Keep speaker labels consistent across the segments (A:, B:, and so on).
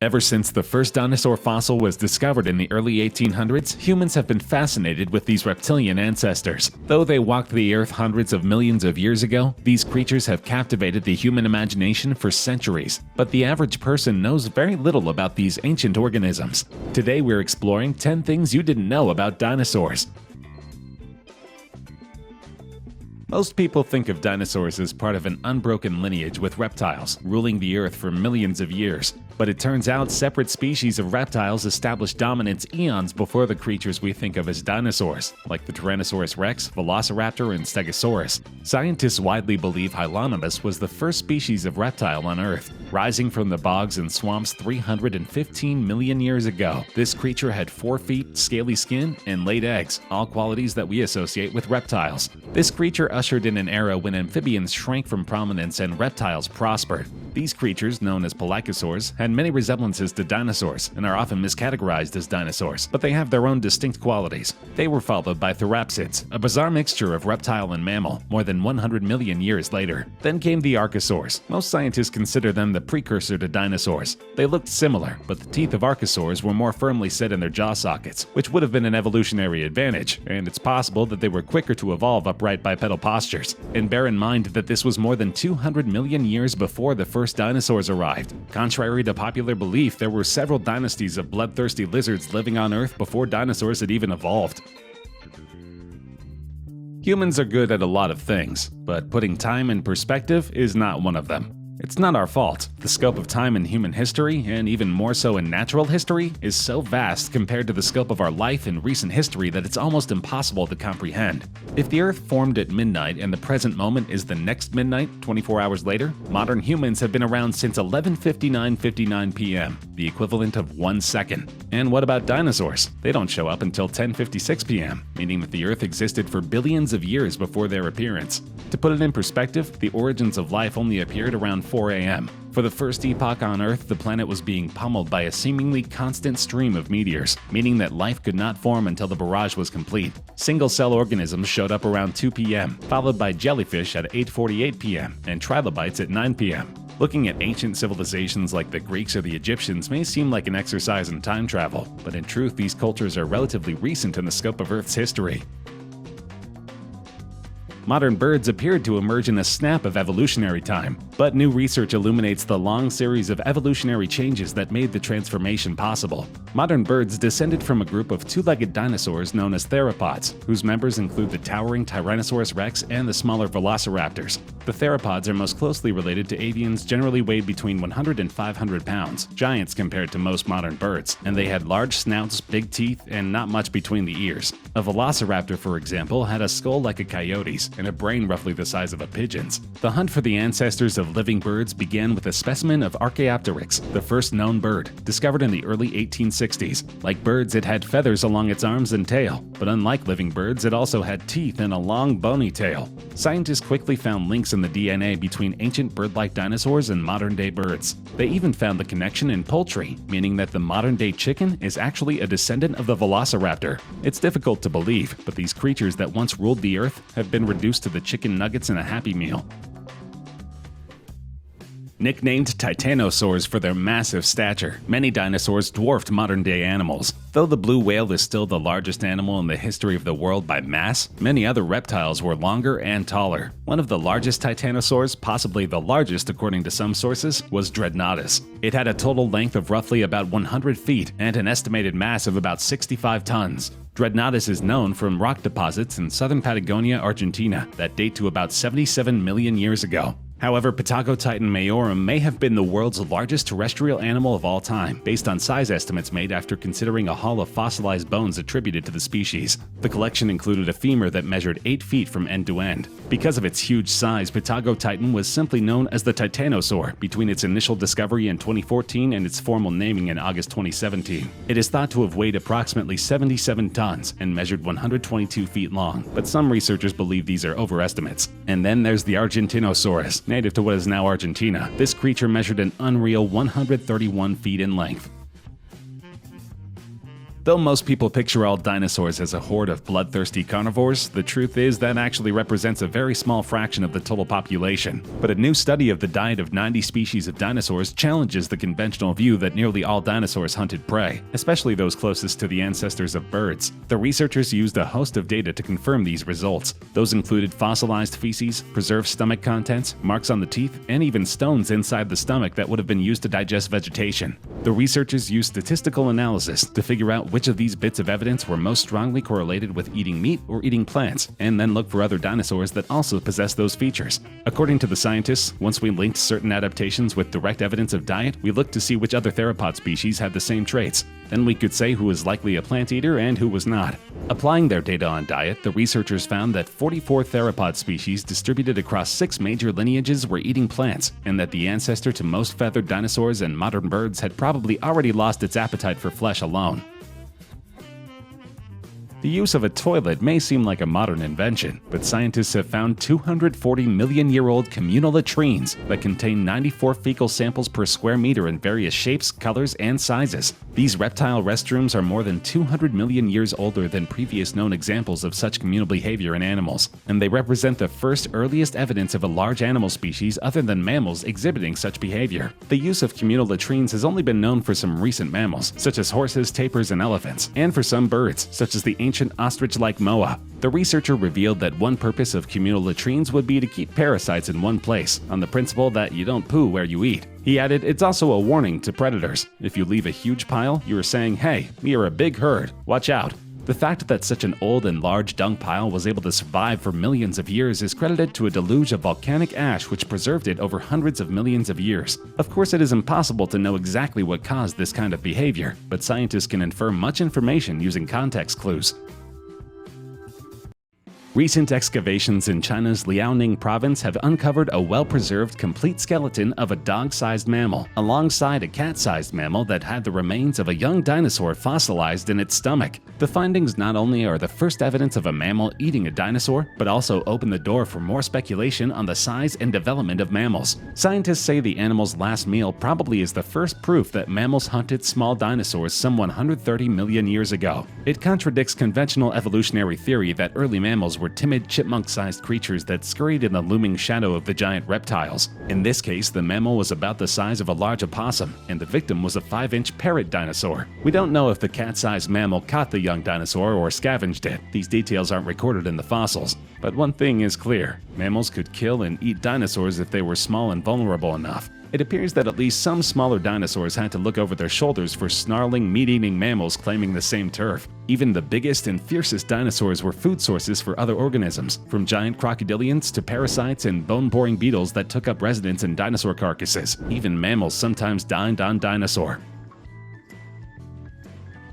A: Ever since the first dinosaur fossil was discovered in the early 1800s, humans have been fascinated with these reptilian ancestors. Though they walked the earth hundreds of millions of years ago, these creatures have captivated the human imagination for centuries. But the average person knows very little about these ancient organisms. Today we're exploring 10 things you didn't know about dinosaurs. Most people think of dinosaurs as part of an unbroken lineage with reptiles, ruling the earth for millions of years. But it turns out separate species of reptiles established dominance eons before the creatures we think of as dinosaurs, like the Tyrannosaurus rex, Velociraptor, and Stegosaurus. Scientists widely believe Ornitholmus was the first species of reptile on Earth, rising from the bogs and swamps 315 million years ago. This creature had 4 feet, scaly skin, and laid eggs, all qualities that we associate with reptiles. This creature ushered in an era when amphibians shrank from prominence and reptiles prospered. These creatures, known as pelycosaurs, had many resemblances to dinosaurs and are often miscategorized as dinosaurs, but they have their own distinct qualities. They were followed by therapsids, a bizarre mixture of reptile and mammal, more than 100 million years later. Then came the archosaurs. Most scientists consider them the precursor to dinosaurs. They looked similar, but the teeth of archosaurs were more firmly set in their jaw sockets, which would have been an evolutionary advantage, and it's possible that they were quicker to evolve upright bipedal postures. And bear in mind that this was more than 200 million years before the first dinosaurs arrived. Contrary to popular belief, there were several dynasties of bloodthirsty lizards living on Earth before dinosaurs had even evolved. Humans are good at a lot of things, but putting time in perspective is not one of them. It's not our fault. The scope of time in human history, and even more so in natural history, is so vast compared to the scope of our life in recent history that it's almost impossible to comprehend. If the Earth formed at midnight and the present moment is the next midnight, 24 hours later, modern humans have been around since 11:59 p.m., the equivalent of 1 second. And what about dinosaurs? They don't show up until 10:56 p.m., meaning that the Earth existed for billions of years before their appearance. To put it in perspective, the origins of life only appeared around 4 a.m. For the first epoch on Earth, the planet was being pummeled by a seemingly constant stream of meteors, meaning that life could not form until the barrage was complete. Single-cell organisms showed up around 2 p.m., followed by jellyfish at 8:48 p.m. and trilobites at 9 p.m. Looking at ancient civilizations like the Greeks or the Egyptians may seem like an exercise in time travel, but in truth these cultures are relatively recent in the scope of Earth's history. Modern birds appeared to emerge in a snap of evolutionary time, but new research illuminates the long series of evolutionary changes that made the transformation possible. Modern birds descended from a group of two-legged dinosaurs known as theropods, whose members include the towering Tyrannosaurus rex and the smaller velociraptors. The theropods are most closely related to avians, generally weighed between 100 and 500 pounds, giants compared to most modern birds, and they had large snouts, big teeth, and not much between the ears. A velociraptor, for example, had a skull like a coyote's, and a brain roughly the size of a pigeon's. The hunt for the ancestors of living birds began with a specimen of Archaeopteryx, the first known bird, discovered in the early 1860s. Like birds, it had feathers along its arms and tail, but unlike living birds, it also had teeth and a long bony tail. Scientists quickly found links in the DNA between ancient bird-like dinosaurs and modern-day birds. They even found the connection in poultry, meaning that the modern-day chicken is actually a descendant of the velociraptor. It's difficult to believe, but these creatures that once ruled the earth have been reduced to the chicken nuggets in a Happy Meal. Nicknamed Titanosaurs for their massive stature, many dinosaurs dwarfed modern-day animals. Though the blue whale is still the largest animal in the history of the world by mass, many other reptiles were longer and taller. One of the largest titanosaurs, possibly the largest according to some sources, was Dreadnoughtus. It had a total length of roughly about 100 feet and an estimated mass of about 65 tons. Dreadnoughtus is known from rock deposits in southern Patagonia, Argentina, that date to about 77 million years ago. However, Patagotitan majorum may have been the world's largest terrestrial animal of all time, based on size estimates made after considering a haul of fossilized bones attributed to the species. The collection included a femur that measured 8 feet from end to end. Because of its huge size, Patagotitan was simply known as the Titanosaur between its initial discovery in 2014 and its formal naming in August 2017. It is thought to have weighed approximately 77 tons and measured 122 feet long, but some researchers believe these are overestimates. And then there's the Argentinosaurus, native to what is now Argentina. This creature measured an unreal 131 feet in length. Though most people picture all dinosaurs as a horde of bloodthirsty carnivores, the truth is that actually represents a very small fraction of the total population. But a new study of the diet of 90 species of dinosaurs challenges the conventional view that nearly all dinosaurs hunted prey, especially those closest to the ancestors of birds. The researchers used a host of data to confirm these results. Those included fossilized feces, preserved stomach contents, marks on the teeth, and even stones inside the stomach that would have been used to digest vegetation. The researchers used statistical analysis to figure out which of these bits of evidence were most strongly correlated with eating meat or eating plants, and then look for other dinosaurs that also possess those features. According to the scientists, once we linked certain adaptations with direct evidence of diet, we looked to see which other theropod species had the same traits. Then we could say who was likely a plant eater and who was not. Applying their data on diet, the researchers found that 44 theropod species distributed across 6 major lineages were eating plants, and that the ancestor to most feathered dinosaurs and modern birds had probably already lost its appetite for flesh alone. The use of a toilet may seem like a modern invention, but scientists have found 240 million-year-old communal latrines that contain 94 fecal samples per square meter in various shapes, colors, and sizes. These reptile restrooms are more than 200 million years older than previous known examples of such communal behavior in animals, and they represent the first earliest evidence of a large animal species other than mammals exhibiting such behavior. The use of communal latrines has only been known for some recent mammals, such as horses, tapirs, and elephants, and for some birds, such as the ancient ostrich-like moa. The researcher revealed that one purpose of communal latrines would be to keep parasites in one place, on the principle that you don't poo where you eat. He added, it's also a warning to predators. If you leave a huge pile, you are saying, hey, we are a big herd, watch out. The fact that such an old and large dung pile was able to survive for millions of years is credited to a deluge of volcanic ash which preserved it over hundreds of millions of years. Of course, it is impossible to know exactly what caused this kind of behavior, but scientists can infer much information using context clues. Recent excavations in China's Liaoning province have uncovered a well-preserved complete skeleton of a dog-sized mammal, alongside a cat-sized mammal that had the remains of a young dinosaur fossilized in its stomach. The findings not only are the first evidence of a mammal eating a dinosaur, but also open the door for more speculation on the size and development of mammals. Scientists say the animal's last meal probably is the first proof that mammals hunted small dinosaurs some 130 million years ago. It contradicts conventional evolutionary theory that early mammals were timid chipmunk-sized creatures that scurried in the looming shadow of the giant reptiles. In this case, the mammal was about the size of a large opossum, and the victim was a 5-inch parrot dinosaur. We don't know if the cat-sized mammal caught the young dinosaur or scavenged it. These details aren't recorded in the fossils. But one thing is clear: mammals could kill and eat dinosaurs if they were small and vulnerable enough. It appears that at least some smaller dinosaurs had to look over their shoulders for snarling, meat-eating mammals claiming the same turf. Even the biggest and fiercest dinosaurs were food sources for other organisms, from giant crocodilians to parasites and bone-boring beetles that took up residence in dinosaur carcasses. Even mammals sometimes dined on dinosaur.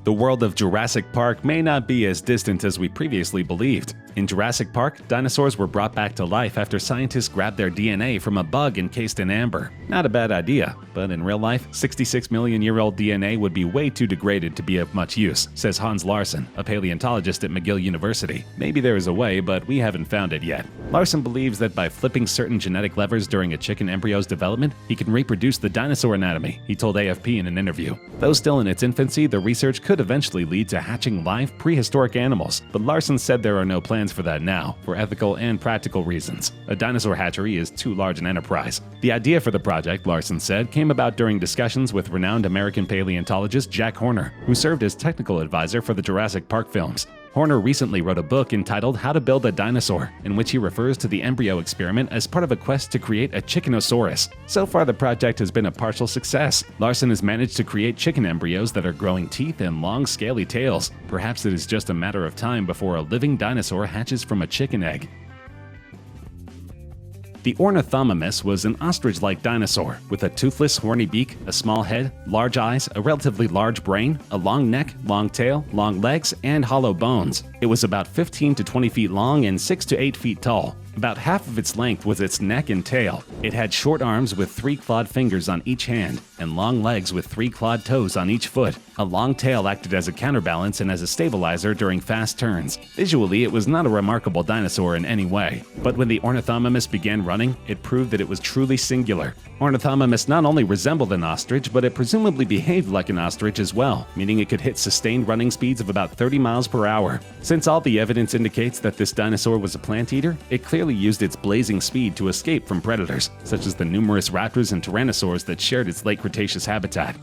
A: The world of Jurassic Park may not be as distant as we previously believed. In Jurassic Park, dinosaurs were brought back to life after scientists grabbed their DNA from a bug encased in amber. Not a bad idea, but in real life, 66-million-year-old DNA would be way too degraded to be of much use, says Hans Larsson, a paleontologist at McGill University. Maybe there is a way, but we haven't found it yet. Larsson believes that by flipping certain genetic levers during a chicken embryo's development, he can reproduce the dinosaur anatomy, he told AFP in an interview. Though still in its infancy, the research could eventually lead to hatching live prehistoric animals, but Larsson said there are no plans for that now, for ethical and practical reasons. A dinosaur hatchery is too large an enterprise. The idea for the project, Larsson said, came about during discussions with renowned American paleontologist Jack Horner, who served as technical advisor for the Jurassic Park films. Horner recently wrote a book entitled How to Build a Dinosaur, in which he refers to the embryo experiment as part of a quest to create a Chickenosaurus. So far, the project has been a partial success. Larsson has managed to create chicken embryos that are growing teeth and long, scaly tails. Perhaps it is just a matter of time before a living dinosaur hatches from a chicken egg. The Ornitholmus was an ostrich-like dinosaur with a toothless, horny beak, a small head, large eyes, a relatively large brain, a long neck, long tail, long legs, and hollow bones. It was about 15 to 20 feet long and 6 to 8 feet tall. About half of its length was its neck and tail. It had short arms with 3 clawed fingers on each hand, and long legs with 3 clawed toes on each foot. A long tail acted as a counterbalance and as a stabilizer during fast turns. Visually, it was not a remarkable dinosaur in any way, but when the Ornitholmus began running, it proved that it was truly singular. Ornitholmus not only resembled an ostrich, but it presumably behaved like an ostrich as well, meaning it could hit sustained running speeds of about 30 miles per hour. Since all the evidence indicates that this dinosaur was a plant eater, it clearly used its blazing speed to escape from predators, such as the numerous raptors and tyrannosaurs that shared its late Cretaceous habitat.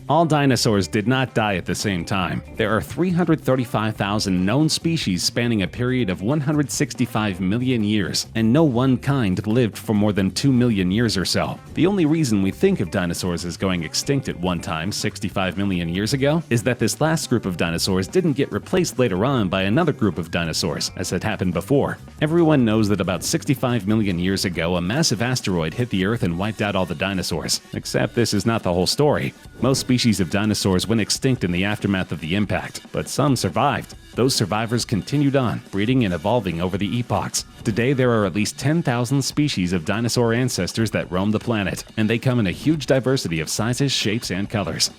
A: All dinosaurs did not die at the same time. There are 335,000 known species spanning a period of 165 million years, and no one kind lived for more than 2 million years or so. The only reason we think of dinosaurs as going extinct at one time, 65 million years ago, is that this last group of dinosaurs didn't get replaced later on by another group of dinosaurs, as had happened before. Everyone knows that about 65 million years ago, a massive asteroid hit the Earth and wiped out all the dinosaurs. Except this is not the whole story. Most species of dinosaurs went extinct in the aftermath of the impact, but some survived. Those survivors continued on, breeding and evolving over the epochs. Today, there are at least 10,000 species of dinosaur ancestors that roam the planet, and they come in a huge diversity of sizes, shapes, and colors.